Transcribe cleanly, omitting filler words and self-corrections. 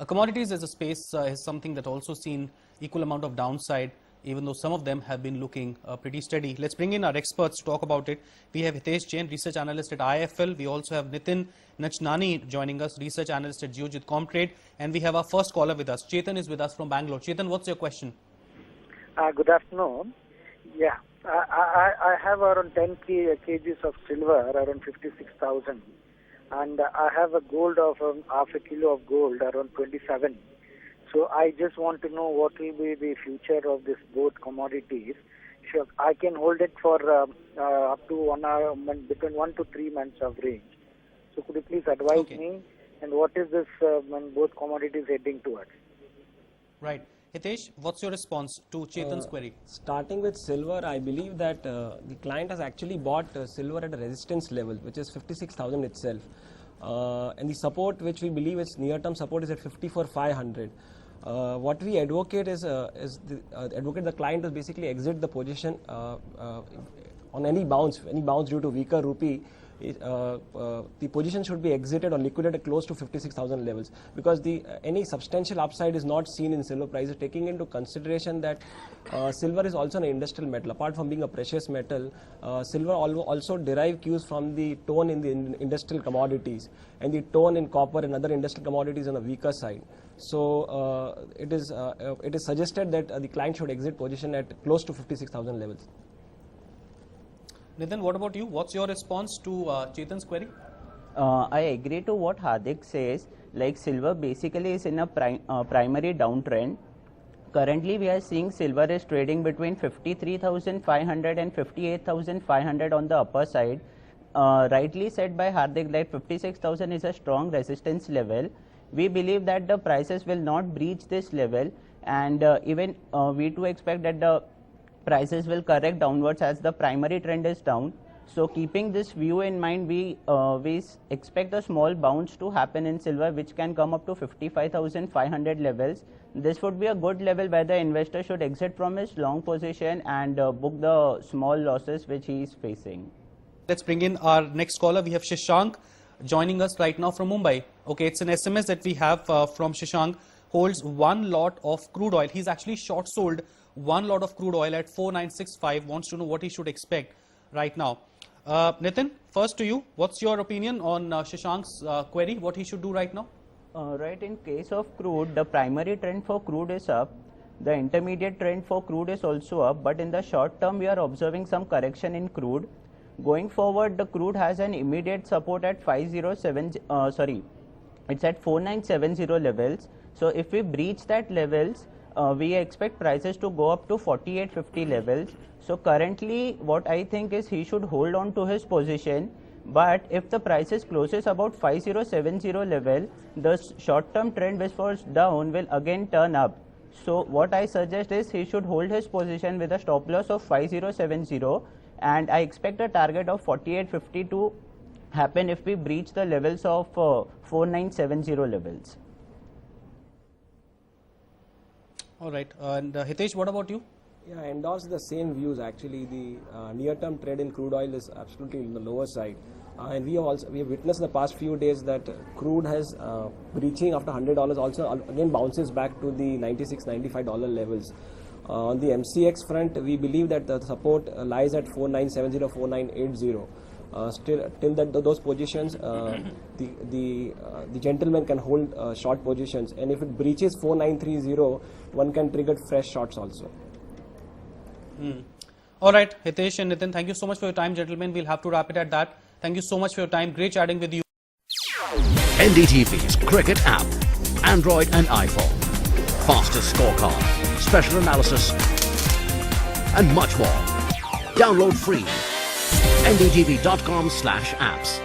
Commodities as a space is something that also seen equal amount of downside, even though some of them have been looking pretty steady. Let's bring in our experts to talk about it. We have Hitesh Jain, research analyst at IIFL. We also have Nitin Nachnani joining us, research analyst at Geojit Comtrade. And we have our first caller with us. Chetan is with us from Bangalore. Chetan, what's your question? Good afternoon. Yeah, I have around 10 kgs of silver, around 56,000. And I have a gold of half a kilo of gold, around 27. So I just want to know what will be the future of this both commodities. Sure, I can hold it for up to 1 hour, between 1 to 3 months of range. So could you please advise me, and what is this both commodities heading towards? Right. Hitesh, what's your response to Chetan's query? Starting with silver, I believe that the client has actually bought silver at a resistance level, which is 56,000 itself. And the support, which we believe is near-term support, is at 54,500. What we advocate is the client to basically exit the position on any bounce due to weaker rupee. The position should be exited or liquidated close to 56,000 levels, because any substantial upside is not seen in silver prices, taking into consideration that silver is also an industrial metal. Apart from being a precious metal, silver also derive cues from the tone in the industrial commodities, and the tone in copper and other industrial commodities on a weaker side. So it is suggested that the client should exit position at close to 56,000 levels. Nitin, what about you? What's your response to Chetan's query? I agree to what Hardik says. Like, silver basically is in a primary downtrend. Currently, we are seeing silver is trading between 53,500 and 58,500 on the upper side. Rightly said by Hardik that 56,000 is a strong resistance level. We believe that the prices will not breach this level, and even we too expect that the prices will correct downwards as the primary trend is down. So keeping this view in mind, we expect a small bounce to happen in silver, which can come up to 55,500 levels. This would be a good level where the investor should exit from his long position and book the small losses which he is facing. Let's bring in our next caller. We have Shashank joining us right now from Mumbai. Okay, it's an SMS that we have from Shashank. Holds one lot of crude oil. He's actually short sold one lot of crude oil at 4965. Wants to know what he should expect right now. Nitin, first to you. What's your opinion on Shashank's query? What he should do right now? Right, in case of crude, the primary trend for crude is up. The intermediate trend for crude is also up. But in the short term, we are observing some correction in crude. Going forward, the crude has an immediate support at 507. It's at 4970 levels. So if we breach that levels, we expect prices to go up to 4850 levels. So currently what I think is he should hold on to his position, but if the prices closes about 5070 level, the short term trend which was down will again turn up. So what I suggest is he should hold his position with a stop loss of 5070, and I expect a target of 4850 to happen if we breach the levels of 4970 levels. All right, and Hitesh, what about you? Yeah, I endorse the same views. Actually, the near-term trade in crude oil is absolutely on the lower side, and we have witnessed in the past few days that crude has breaching after $100 also again bounces back to the $96-95 levels. On the MCX front, we believe that the support lies at 4970, 4980. Till those positions, the gentleman can hold short positions, and if it breaches 4930, one can trigger fresh shorts also. All right, Hitesh and Nitin, thank you so much for your time, gentlemen. We'll have to wrap it at that. Thank you so much for your time. Great chatting with you. NDTV's cricket app, Android and iPhone, fastest scorecard, special analysis, and much more. Download free. ndtv.com/apps.